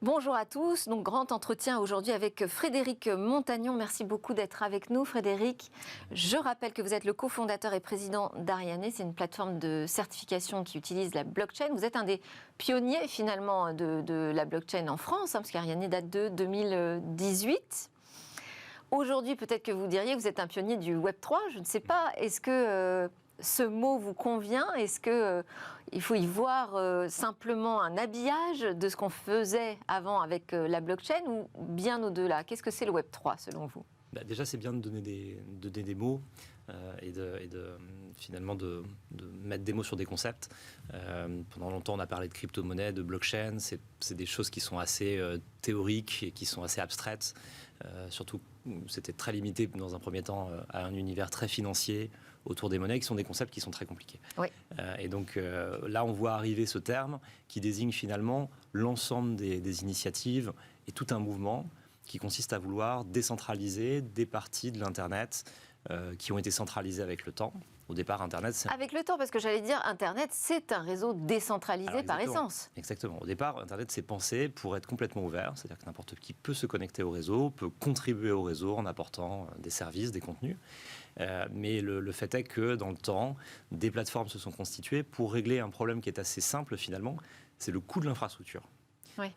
Bonjour à tous, donc grand entretien aujourd'hui avec Frédéric Montagnon. Merci beaucoup d'être avec nous Frédéric. Je rappelle que vous êtes le cofondateur et président d'Ariane, c'est une plateforme de certification qui utilise la blockchain. Vous êtes un des pionniers finalement de la blockchain en France, parce qu'Ariane date de 2018. Aujourd'hui, peut-être que vous diriez que vous êtes un pionnier du Web3, je ne sais pas. Est-ce que ce mot vous convient? Est-ce qu'il faut y voir simplement un habillage de ce qu'on faisait avant avec la blockchain ou bien au-delà? Qu'est-ce que c'est le Web3 selon vous? Déjà, c'est bien de donner des mots finalement de mettre des mots sur des concepts. Pendant longtemps, on a parlé de crypto-monnaie, de blockchain. C'est des choses qui sont assez théoriques et qui sont assez abstraites. Surtout, c'était très limité dans un premier temps à un univers très financier autour des monnaies, qui sont des concepts qui sont très compliqués. Oui. Et donc là, on voit arriver ce terme qui désigne finalement l'ensemble des initiatives et tout un mouvement qui consiste à vouloir décentraliser des parties de l'Internet qui ont été centralisées avec le temps. Au départ, Internet, c'est... Avec le temps, parce que j'allais dire, Internet, c'est un réseau décentralisé par essence. Exactement. Au départ, Internet s'est pensé pour être complètement ouvert, c'est-à-dire que n'importe qui peut se connecter au réseau, peut contribuer au réseau en apportant des services, des contenus. Mais le fait est que, dans le temps, des plateformes se sont constituées pour régler un problème qui est assez simple, finalement, c'est le coût de l'infrastructure. Oui.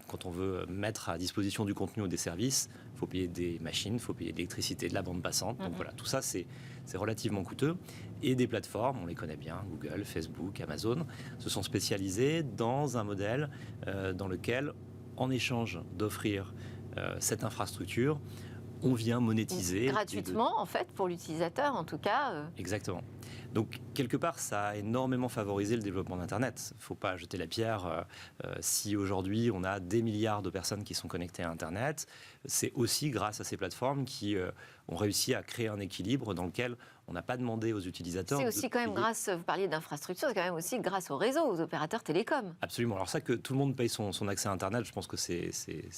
Quand on veut mettre à disposition du contenu ou des services, il faut payer des machines, il faut payer de l'électricité, de la bande passante. Donc voilà, tout ça, c'est relativement coûteux. Et des plateformes, on les connaît bien, Google, Facebook, Amazon, se sont spécialisées dans un modèle dans lequel, en échange d'offrir cette infrastructure, on vient monétiser... Gratuitement, en fait, pour l'utilisateur, en tout cas. Exactement. Donc, quelque part, ça a énormément favorisé le développement d'Internet. Il ne faut pas jeter la pierre. Si aujourd'hui, on a des milliards de personnes qui sont connectées à Internet, c'est aussi grâce à ces plateformes qui ont réussi à créer un équilibre dans lequel on n'a pas demandé aux utilisateurs... C'est aussi quand même grâce, vous parliez d'infrastructure, c'est quand même aussi grâce au réseau, aux opérateurs télécoms. Absolument. Alors ça, que tout le monde paye son accès à Internet, je pense que c'est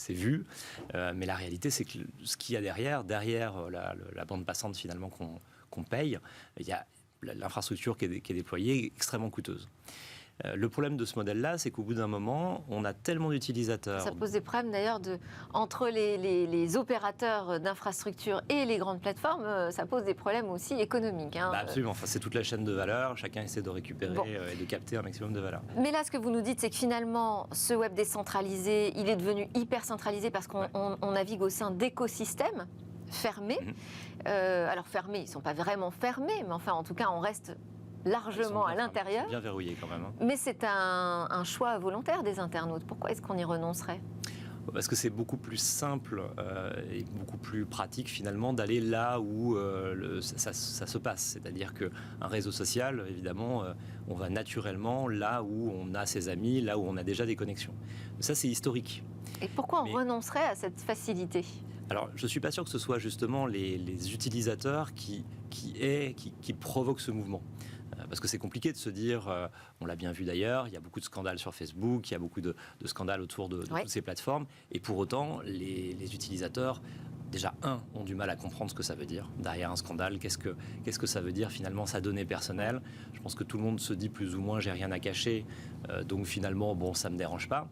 vu. Mais la réalité, c'est que ce qu'il y a derrière la bande passante finalement qu'on paye, il y a l'infrastructure qui est déployée extrêmement coûteuse. Le problème de ce modèle-là, c'est qu'au bout d'un moment, on a tellement d'utilisateurs... Ça pose des problèmes d'ailleurs entre les opérateurs d'infrastructures et les grandes plateformes, ça pose des problèmes aussi économiques. Absolument, c'est toute la chaîne de valeur, chacun essaie de récupérer et de capter un maximum de valeur. Mais là, ce que vous nous dites, c'est que finalement, ce web décentralisé, il est devenu hyper centralisé parce qu'on navigue au sein d'écosystèmes fermés. Alors fermés, ils ne sont pas vraiment fermés, mais enfin, en tout cas, on reste largement à l'intérieur. Bien verrouillés quand même. Mais c'est un choix volontaire des internautes. Pourquoi est-ce qu'on y renoncerait ? Parce que c'est beaucoup plus simple et beaucoup plus pratique finalement d'aller là où ça se passe. C'est-à-dire qu'un réseau social, évidemment, on va naturellement là où on a ses amis, là où on a déjà des connexions. Ça, c'est historique. Et pourquoi on renoncerait à cette facilité ? Alors, je ne suis pas sûr que ce soit justement les utilisateurs qui provoquent ce mouvement. Parce que c'est compliqué de se dire, on l'a bien vu d'ailleurs, il y a beaucoup de scandales sur Facebook, il y a beaucoup de scandales autour de toutes ces plateformes, et pour autant, les utilisateurs, déjà, ont du mal à comprendre ce que ça veut dire. Derrière un scandale, qu'est-ce que ça veut dire finalement, sa donnée personnelle? Je pense que tout le monde se dit plus ou moins, j'ai rien à cacher, donc finalement, bon, ça ne me dérange pas.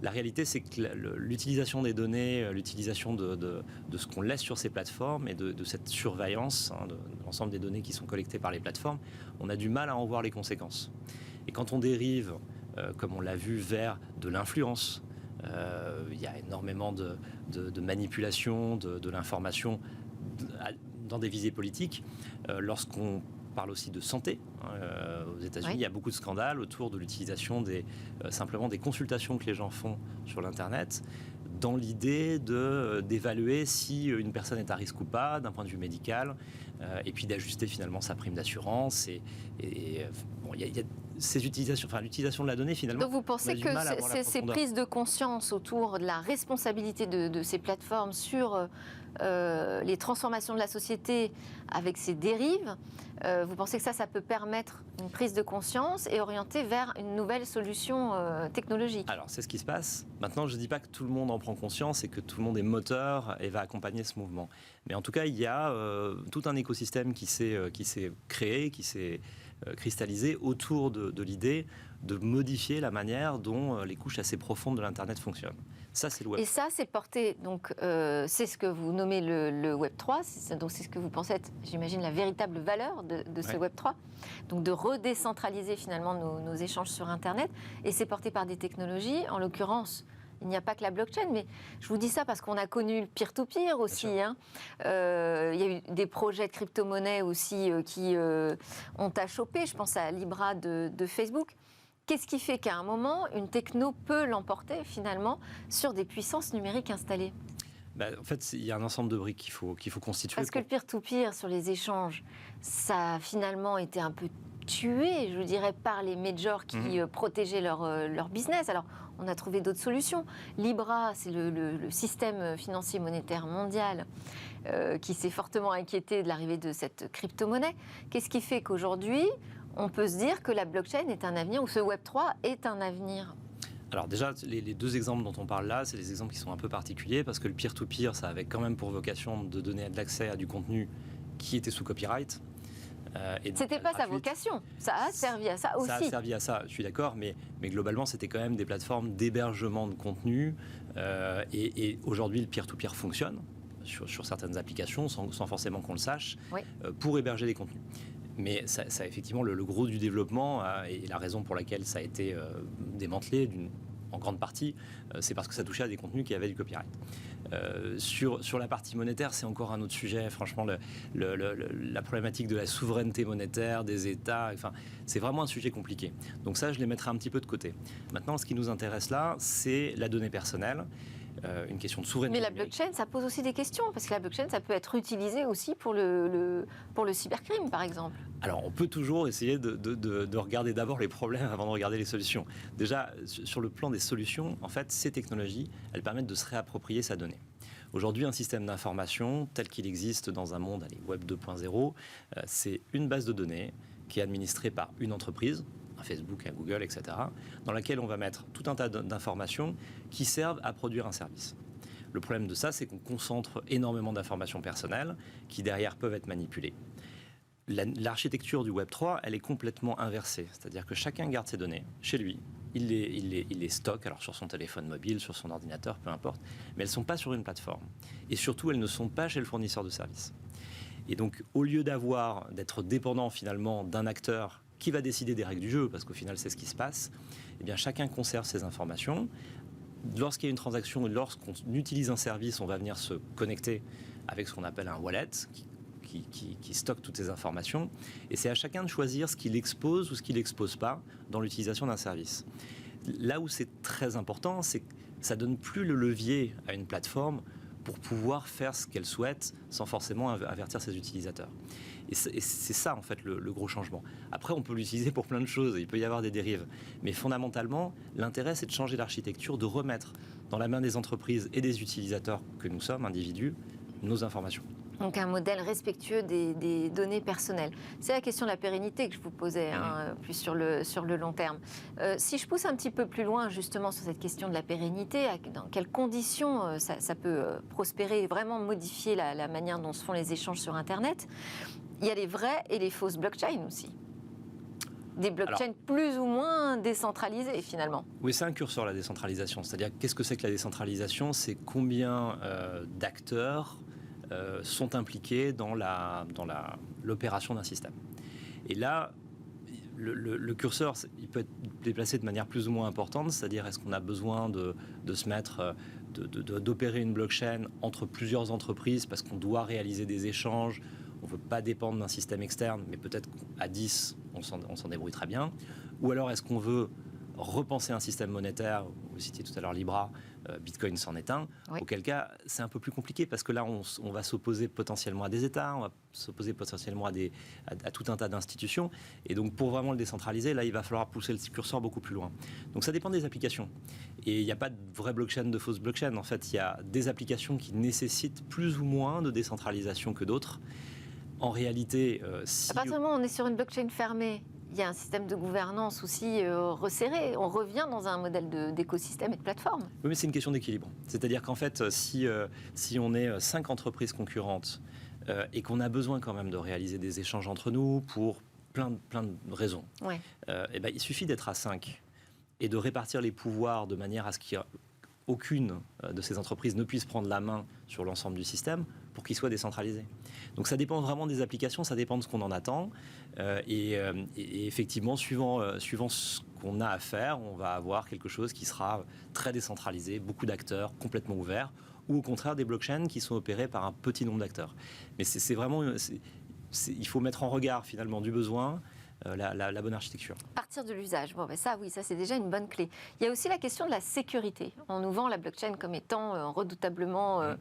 La réalité, c'est que l'utilisation des données, l'utilisation de ce qu'on laisse sur ces plateformes et de cette surveillance de l'ensemble des données qui sont collectées par les plateformes, on a du mal à en voir les conséquences. Et quand on dérive, comme on l'a vu, vers de l'influence, il y a énormément de manipulation, de l'information dans des visées politiques. Lorsqu'on parle aussi de santé. Aux États-Unis, il y a beaucoup de scandales autour de l'utilisation simplement des consultations que les gens font sur l'Internet dans l'idée d'évaluer si une personne est à risque ou pas d'un point de vue médical et puis d'ajuster finalement sa prime d'assurance. Bon, il y a ces utilisations, l'utilisation de la donnée finalement. Donc vous pensez que ces prises de conscience autour de la responsabilité de ces plateformes sur les transformations de la société avec ces dérives, vous pensez que ça peut permettre une prise de conscience et orienter vers une nouvelle solution technologique? Alors, c'est ce qui se passe. Maintenant, je ne dis pas que tout le monde en prend conscience et que tout le monde est moteur et va accompagner ce mouvement. Mais en tout cas, il y a tout un écosystème écosystème qui s'est créé, qui s'est cristallisé autour de l'idée de modifier la manière dont les couches assez profondes de l'Internet fonctionnent. Ça, c'est le Web. Et ça, c'est porté, donc c'est ce que vous nommez le Web 3, donc c'est ce que vous pensez être, j'imagine, la véritable valeur de ce Web 3, donc de redécentraliser finalement nos échanges sur Internet, et c'est porté par des technologies, en l'occurrence, il n'y a pas que la blockchain, mais je vous dis ça parce qu'on a connu le peer-to-peer aussi. Hein. Il y a eu des projets de crypto-monnaie aussi qui ont achoppé, je pense à Libra de Facebook. Qu'est-ce qui fait qu'à un moment, une techno peut l'emporter finalement sur des puissances numériques installées ? En fait, il y a un ensemble de briques qu'il faut constituer. Parce que le peer-to-peer sur les échanges, ça a finalement été un peu tué, je dirais, par les majors qui protégeaient leur business. Alors, on a trouvé d'autres solutions. Libra, c'est le système financier monétaire mondial qui s'est fortement inquiété de l'arrivée de cette crypto-monnaie. Qu'est-ce qui fait qu'aujourd'hui, on peut se dire que la blockchain est un avenir, ou ce Web3 est un avenir ? Alors déjà, les deux exemples dont on parle là, c'est des exemples qui sont un peu particuliers, parce que le peer-to-peer, ça avait quand même pour vocation de donner de l'accès à du contenu qui était sous copyright. C'était pas sa vocation, ça a servi à ça aussi. Ça a servi à ça, je suis d'accord, mais globalement, c'était quand même des plateformes d'hébergement de contenu. Et aujourd'hui, le peer-to-peer fonctionne sur certaines applications, sans forcément qu'on le sache, pour héberger des contenus. Mais ça effectivement, le gros du développement, et la raison pour laquelle ça a été démantelé en grande partie, c'est parce que ça touchait à des contenus qui avaient du copyright. Sur la partie monétaire, c'est encore un autre sujet. Franchement, la problématique de la souveraineté monétaire, des États, enfin, c'est vraiment un sujet compliqué. Donc ça, je les mettrai un petit peu de côté. Maintenant, ce qui nous intéresse là, c'est la donnée personnelle. Une question de souveraineté. Mais la blockchain, ça pose aussi des questions, parce que la blockchain, ça peut être utilisé aussi pour le cybercrime, par exemple. Alors, on peut toujours essayer de regarder d'abord les problèmes avant de regarder les solutions. Déjà, sur le plan des solutions, en fait, ces technologies, elles permettent de se réapproprier sa donnée. Aujourd'hui, un système d'information tel qu'il existe dans un monde, Web 2.0, c'est une base de données qui est administrée par une entreprise, un Facebook, un Google, etc., dans laquelle on va mettre tout un tas d'informations qui servent à produire un service. Le problème de ça, c'est qu'on concentre énormément d'informations personnelles qui, derrière, peuvent être manipulées. L'architecture du Web 3, elle est complètement inversée. C'est-à-dire que chacun garde ses données chez lui. Il les stocke, alors sur son téléphone mobile, sur son ordinateur, peu importe. Mais elles ne sont pas sur une plateforme. Et surtout, elles ne sont pas chez le fournisseur de services. Et donc, au lieu d'être dépendant finalement d'un acteur qui va décider des règles du jeu, parce qu'au final, c'est ce qui se passe, eh bien, chacun conserve ses informations. Lorsqu'il y a une transaction, lorsqu'on utilise un service, on va venir se connecter avec ce qu'on appelle un wallet, qui stocke toutes ces informations. Et c'est à chacun de choisir ce qu'il expose ou ce qu'il n'expose pas dans l'utilisation d'un service. Là où c'est très important, c'est que ça ne donne plus le levier à une plateforme pour pouvoir faire ce qu'elle souhaite sans forcément avertir ses utilisateurs. Et c'est ça, en fait, le gros changement. Après, on peut l'utiliser pour plein de choses, il peut y avoir des dérives. Mais fondamentalement, l'intérêt, c'est de changer l'architecture, de remettre dans la main des entreprises et des utilisateurs que nous sommes, individus, nos informations. Donc un modèle respectueux des données personnelles. C'est la question de la pérennité que je vous posais, plus sur le long terme. Si je pousse un petit peu plus loin justement sur cette question de la pérennité, dans quelles conditions ça peut prospérer et vraiment modifier la manière dont se font les échanges sur Internet, il y a les vraies et les fausses blockchains aussi. Des blockchains plus ou moins décentralisées finalement. Oui, c'est un curseur la décentralisation. C'est-à-dire, qu'est-ce que c'est que la décentralisation ? C'est combien d'acteurs sont impliqués dans l'opération d'un système. Et là, le curseur, il peut être déplacé de manière plus ou moins importante, c'est-à-dire est-ce qu'on a besoin de se mettre, d'opérer une blockchain entre plusieurs entreprises parce qu'on doit réaliser des échanges, on ne veut pas dépendre d'un système externe, mais peut-être qu'à 10, on s'en débrouille très bien. Ou alors est-ce qu'on veut repenser un système monétaire, vous citiez tout à l'heure Libra, Bitcoin s'en est un, auquel cas c'est un peu plus compliqué parce que là on va s'opposer potentiellement à des États, on va s'opposer potentiellement à tout un tas d'institutions, et donc pour vraiment le décentraliser, là il va falloir pousser le curseur beaucoup plus loin. Donc ça dépend des applications, et il n'y a pas de vraie blockchain, de fausse blockchain, en fait il y a des applications qui nécessitent plus ou moins de décentralisation que d'autres. En réalité, à partir du moment où on est sur une blockchain fermée, il y a un système de gouvernance aussi resserré. On revient dans un modèle d'écosystème et de plateforme. Oui, mais c'est une question d'équilibre. C'est-à-dire qu'en fait, si on est 5 entreprises concurrentes et qu'on a besoin quand même de réaliser des échanges entre nous pour plein de raisons. Ouais. Il suffit d'être à 5 et de répartir les pouvoirs de manière à ce qu'aucune de ces entreprises ne puisse prendre la main sur l'ensemble du système pour qu'il soit décentralisé. Donc ça dépend vraiment des applications, ça dépend de ce qu'on en attend. Et effectivement, suivant ce qu'on a à faire, on va avoir quelque chose qui sera très décentralisé, beaucoup d'acteurs, complètement ouverts, ou au contraire des blockchains qui sont opérés par un petit nombre d'acteurs. Mais c'est vraiment... il faut mettre en regard finalement du besoin la bonne architecture. Partir de l'usage, bon, ben ça c'est déjà une bonne clé. Il y a aussi la question de la sécurité. On nous vend la blockchain comme étant redoutablement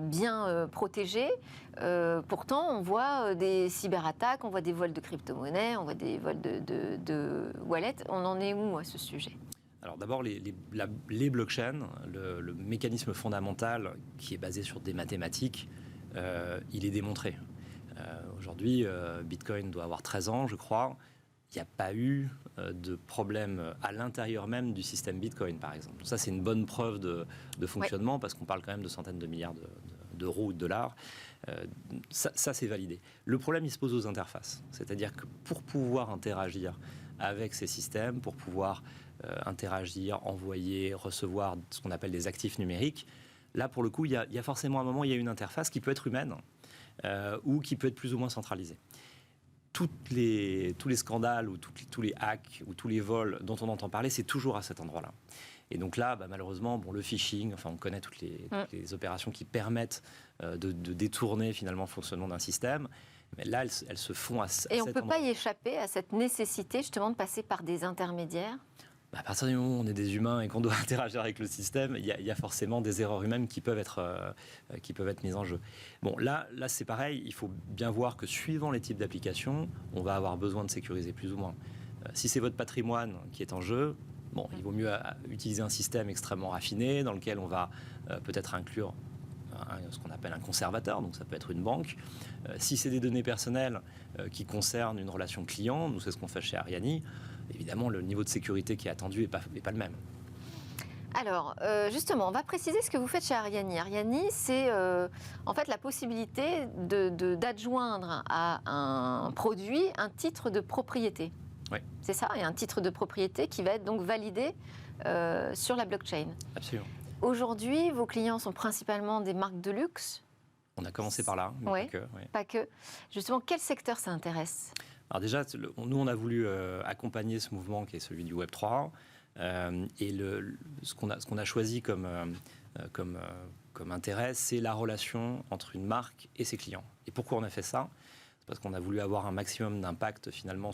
bien protégée. Pourtant, on voit des cyberattaques, on voit des vols de crypto-monnaies, on voit des vols de wallets. On en est où à ce sujet ? Alors d'abord, les blockchains, le mécanisme fondamental qui est basé sur des mathématiques, il est démontré. Aujourd'hui, Bitcoin doit avoir 13 ans, je crois. Il n'y a pas eu de problème à l'intérieur même du système Bitcoin, par exemple. Ça, c'est une bonne preuve de fonctionnement, parce qu'on parle quand même de centaines de milliards d'euros ou de dollars. Ça, c'est validé. Le problème, il se pose aux interfaces. C'est-à-dire que pour pouvoir interagir avec ces systèmes, pour pouvoir interagir, envoyer, recevoir ce qu'on appelle des actifs numériques, là, pour le coup, il y a forcément un moment, il y a une interface qui peut être humaine, ou qui peut être plus ou moins centralisée. Tous les scandales ou tous les hacks ou tous les vols dont on entend parler, c'est toujours à cet endroit-là. Et donc là, malheureusement, le phishing, enfin, on connaît toutes les opérations qui permettent de détourner finalement le fonctionnement d'un système. Mais là, elles se font à cet endroit. Et on ne peut pas y échapper à cette nécessité justement de passer par des intermédiaires ? À partir du moment où on est des humains et qu'on doit interagir avec le système, il y a forcément des erreurs humaines qui peuvent être mises en jeu. Bon, là c'est pareil, il faut bien voir que suivant les types d'applications, on va avoir besoin de sécuriser plus ou moins. Si c'est votre patrimoine qui est en jeu, il vaut mieux utiliser un système extrêmement raffiné dans lequel on va peut-être inclure ce qu'on appelle un conservateur, donc ça peut être une banque. Si c'est des données personnelles qui concernent une relation client, nous c'est ce qu'on fait chez Ariani, évidemment le niveau de sécurité qui est attendu n'est pas le même. Alors, justement, on va préciser ce que vous faites chez Ariani. Ariani, c'est en fait la possibilité d'adjoindre à un produit un titre de propriété. Oui. C'est ça, et un titre de propriété qui va être donc validé sur la blockchain. Absolument. Aujourd'hui, vos clients sont principalement des marques de luxe. On a commencé par là, mais pas que. Justement, quel secteur ça intéresse ? Alors déjà, nous, on a voulu accompagner ce mouvement qui est celui du Web3. Et ce qu'on a choisi comme intérêt, c'est la relation entre une marque et ses clients. Et pourquoi on a fait ça ? C'est parce qu'on a voulu avoir un maximum d'impact finalement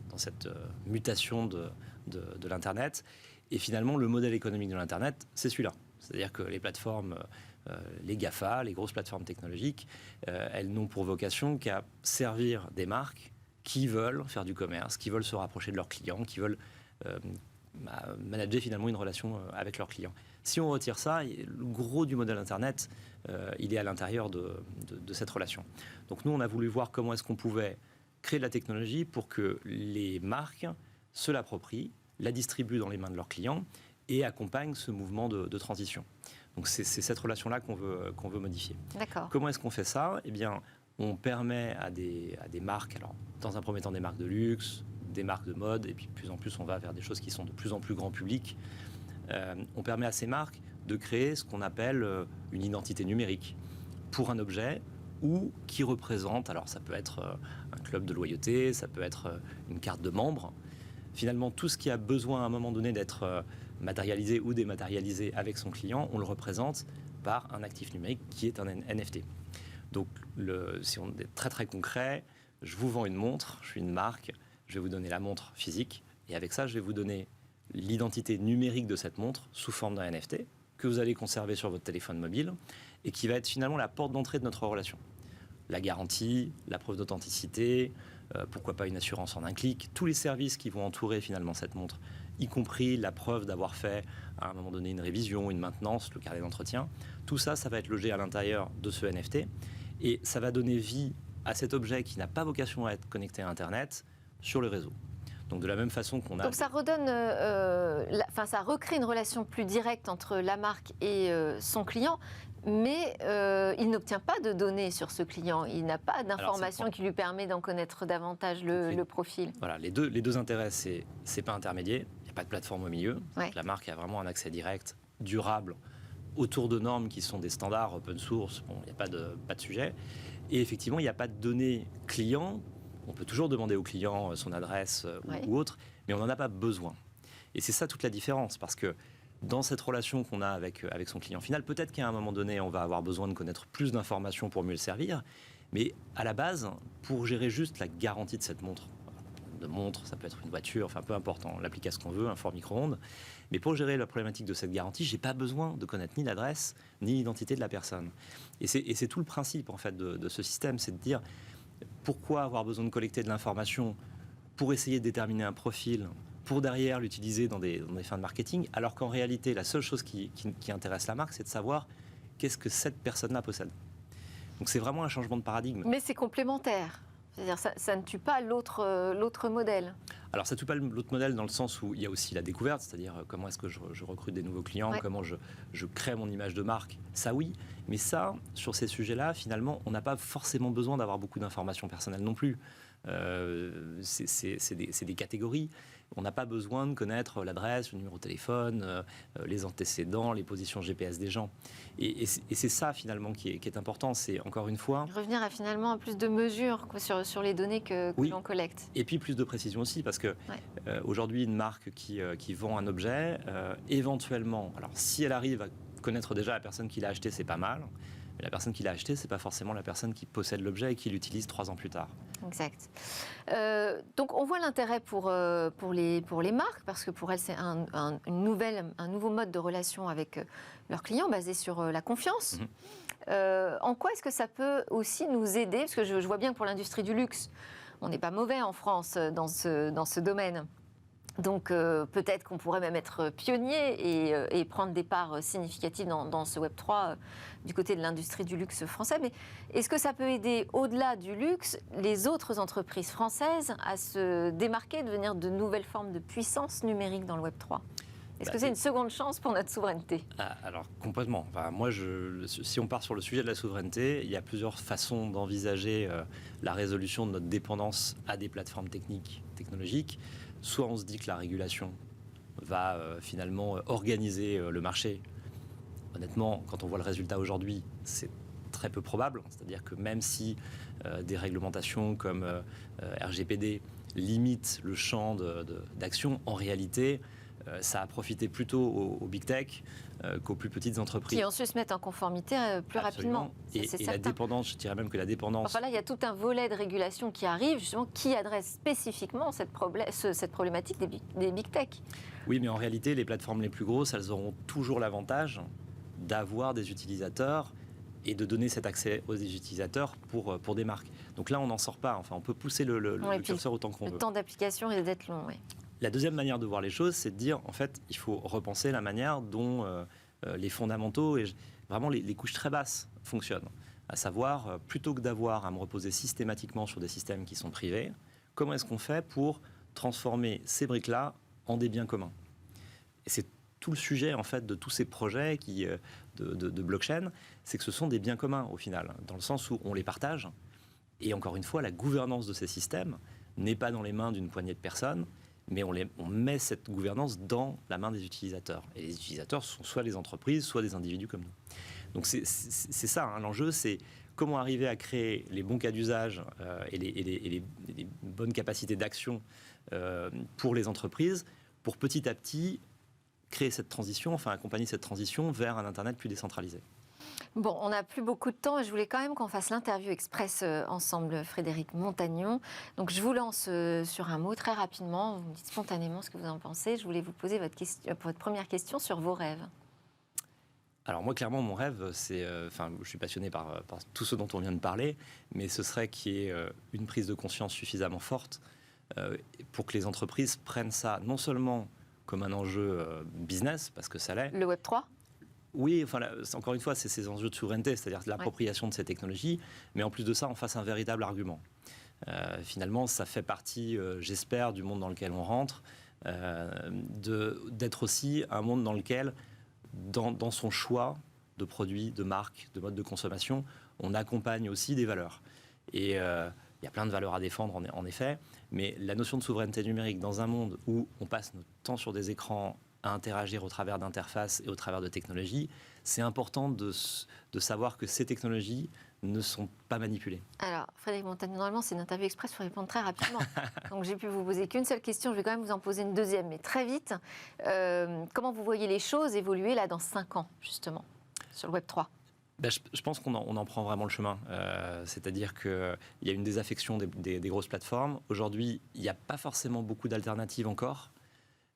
dans cette mutation de l'Internet. Et finalement, le modèle économique de l'Internet, c'est celui-là. C'est-à-dire que les plateformes, les GAFA, les grosses plateformes technologiques, elles n'ont pour vocation qu'à servir des marques qui veulent faire du commerce, qui veulent se rapprocher de leurs clients, qui veulent manager finalement une relation avec leurs clients. Si on retire ça, le gros du modèle Internet, il est à l'intérieur de cette relation. Donc nous, on a voulu voir comment est-ce qu'on pouvait créer de la technologie pour que les marques se l'approprient, la distribuent dans les mains de leurs clients et accompagnent ce mouvement de transition. Donc c'est cette relation-là qu'on veut modifier. D'accord. Comment est-ce qu'on fait ça ? Eh bien, on permet à des marques, alors dans un premier temps des marques de luxe, des marques de mode, et puis de plus en plus on va vers des choses qui sont de plus en plus grand public. On permet à ces marques de créer ce qu'on appelle une identité numérique pour un objet ou qui représente, alors ça peut être un club de loyauté, ça peut être une carte de membre. Finalement, tout ce qui a besoin à un moment donné d'être matérialisé ou dématérialisé avec son client, on le représente par un actif numérique qui est un NFT. Donc, si on est très très concret, je vous vends une montre, je suis une marque, je vais vous donner la montre physique, et avec ça, je vais vous donner l'identité numérique de cette montre sous forme d'un NFT que vous allez conserver sur votre téléphone mobile et qui va être finalement la porte d'entrée de notre relation. La garantie, la preuve d'authenticité, pourquoi pas une assurance en un clic, tous les services qui vont entourer finalement cette montre, y compris la preuve d'avoir fait à un moment donné une révision, une maintenance, le carnet d'entretien, tout ça, ça va être logé à l'intérieur de ce NFT et ça va donner vie à cet objet qui n'a pas vocation à être connecté à Internet sur le réseau. Donc de la même façon qu'on a... Donc ça redonne, ça recrée une relation plus directe entre la marque et son client, mais il n'obtient pas de données sur ce client. Il n'a pas d'information qui lui permet d'en connaître davantage le profil. Voilà, les deux intérêts, c'est pas intermédiaire, il n'y a pas de plateforme au milieu. Ouais. La marque a vraiment un accès direct, durable, autour de normes qui sont des standards open source. Bon, il n'y a pas de sujet. Et effectivement, il n'y a pas de données clients. On peut toujours demander au client son adresse ou autre, mais on n'en a pas besoin. Et c'est ça toute la différence, parce que dans cette relation qu'on a avec son client final, peut-être qu'à un moment donné, on va avoir besoin de connaître plus d'informations pour mieux le servir, mais à la base, pour gérer juste la garantie de cette montre, ça peut être une voiture, enfin peu importe, on l'applique à ce qu'on veut, un four micro-ondes, mais pour gérer la problématique de cette garantie, j'ai pas besoin de connaître ni l'adresse, ni l'identité de la personne. Et c'est tout le principe en fait de ce système, c'est de dire pourquoi avoir besoin de collecter de l'information pour essayer de déterminer un profil, pour derrière l'utiliser dans des fins de marketing, alors qu'en réalité, la seule chose qui intéresse la marque, c'est de savoir qu'est-ce que cette personne-là possède. Donc c'est vraiment un changement de paradigme. Mais c'est complémentaire. C'est-à-dire ça ne tue pas l'autre modèle. Alors ça ne tue pas l'autre modèle dans le sens où il y a aussi la découverte, c'est-à-dire comment est-ce que je recrute des nouveaux clients, comment je crée mon image de marque, ça oui. Mais ça, sur ces sujets-là, finalement, on n'a pas forcément besoin d'avoir beaucoup d'informations personnelles non plus. C'est des catégories. On n'a pas besoin de connaître l'adresse, le numéro de téléphone, les antécédents, les positions GPS des gens. Et c'est ça finalement qui est important. C'est encore une fois revenir à finalement plus de mesures sur les données que l'on collecte. Et puis plus de précision aussi, parce que aujourd'hui une marque qui vend un objet, éventuellement, alors si elle arrive à connaître déjà la personne qui l'a acheté, c'est pas mal. Mais la personne qui l'a acheté, c'est pas forcément la personne qui possède l'objet et qui l'utilise 3 ans plus tard. Exact. Donc on voit l'intérêt pour les marques, parce que pour elles, c'est un nouveau mode de relation avec leurs clients basé sur la confiance. En quoi est-ce que ça peut aussi nous aider? Parce que je vois bien que pour l'industrie du luxe, on n'est pas mauvais en France dans ce domaine. Donc peut-être qu'on pourrait même être pionnier et prendre des parts significatives dans ce Web3 du côté de l'industrie du luxe français. Mais est-ce que ça peut aider, au-delà du luxe, les autres entreprises françaises à se démarquer, devenir de nouvelles formes de puissance numérique dans le Web3 ? Est-ce que c'est une seconde chance pour notre souveraineté ? Alors complètement. Enfin, moi, si on part sur le sujet de la souveraineté, il y a plusieurs façons d'envisager la résolution de notre dépendance à des plateformes technologiques. Soit on se dit que la régulation va finalement organiser le marché. Honnêtement, quand on voit le résultat aujourd'hui, c'est très peu probable. C'est-à-dire que même si des réglementations comme RGPD limitent le champ d'action, en réalité, ça a profité plutôt aux big tech qu'aux plus petites entreprises. Qui ensuite se mettent en conformité plus rapidement. Et la dépendance, je dirais même que la dépendance... Enfin là, il y a tout un volet de régulation qui arrive, justement, qui adresse spécifiquement cette problématique des big tech. Oui, mais en réalité, les plateformes les plus grosses, elles auront toujours l'avantage d'avoir des utilisateurs et de donner cet accès aux utilisateurs pour des marques. Donc là, on n'en sort pas. Enfin, on peut pousser le curseur autant qu'on veut. Le temps d'application risque d'être long, oui. La deuxième manière de voir les choses, c'est de dire, en fait, il faut repenser la manière dont les fondamentaux et vraiment les couches très basses fonctionnent. À savoir, plutôt que d'avoir à me reposer systématiquement sur des systèmes qui sont privés, comment est-ce qu'on fait pour transformer ces briques-là en des biens communs ? Et c'est tout le sujet, en fait, de tous ces projets de blockchain, c'est que ce sont des biens communs, au final, dans le sens où on les partage. Et encore une fois, la gouvernance de ces systèmes n'est pas dans les mains d'une poignée de personnes, mais on met cette gouvernance dans la main des utilisateurs. Et les utilisateurs sont soit les entreprises, soit des individus comme nous. Donc c'est ça, hein, l'enjeu, c'est comment arriver à créer les bons cas d'usage et les bonnes capacités d'action pour les entreprises, pour petit à petit créer cette transition, enfin accompagner cette transition vers un Internet plus décentralisé. Bon, on n'a plus beaucoup de temps et je voulais quand même qu'on fasse l'interview express ensemble, Frédéric Montagnon. Donc je vous lance sur un mot très rapidement. Vous me dites spontanément ce que vous en pensez. Je voulais vous poser votre première question sur vos rêves. Alors moi, clairement, mon rêve, c'est... je suis passionné par tout ce dont on vient de parler, mais ce serait qu'il y ait une prise de conscience suffisamment forte pour que les entreprises prennent ça non seulement comme un enjeu business, parce que ça l'est. Le Web3 ? Oui, enfin, encore une fois, c'est ces enjeux de souveraineté, c'est-à-dire l'appropriation de ces technologies, mais en plus de ça, on fasse un véritable argument. Finalement, ça fait partie, j'espère, du monde dans lequel on rentre, d'être aussi un monde dans lequel, dans son choix de produits, de marques, de modes de consommation, on accompagne aussi des valeurs. Et il y a plein de valeurs à défendre, en effet, mais la notion de souveraineté numérique dans un monde où on passe notre temps sur des écrans à interagir au travers d'interfaces et au travers de technologies, c'est important de savoir que ces technologies ne sont pas manipulées. Alors, Frédéric Montagnon, normalement, c'est une interview express, il faut répondre très rapidement. Donc, j'ai pu vous poser qu'une seule question. Je vais quand même vous en poser une deuxième, mais très vite. Comment vous voyez les choses évoluer là dans 5 ans, justement, sur le Web 3 ? Je pense qu'on en prend vraiment le chemin. C'est-à-dire qu'il y a une désaffection des grosses plateformes. Aujourd'hui, il n'y a pas forcément beaucoup d'alternatives encore,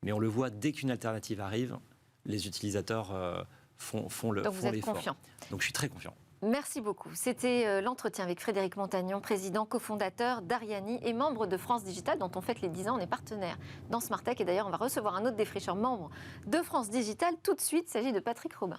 mais on le voit, dès qu'une alternative arrive, les utilisateurs font l'effort. Donc vous êtes confiant. Donc je suis très confiant. Merci beaucoup. C'était l'entretien avec Frédéric Montagnon, président, cofondateur d'Ariani et membre de France Digital, dont on fête les 10 ans. On est partenaire dans Smartech. Et d'ailleurs, on va recevoir un autre défricheur membre de France Digital tout de suite. Il s'agit de Patrick Robin.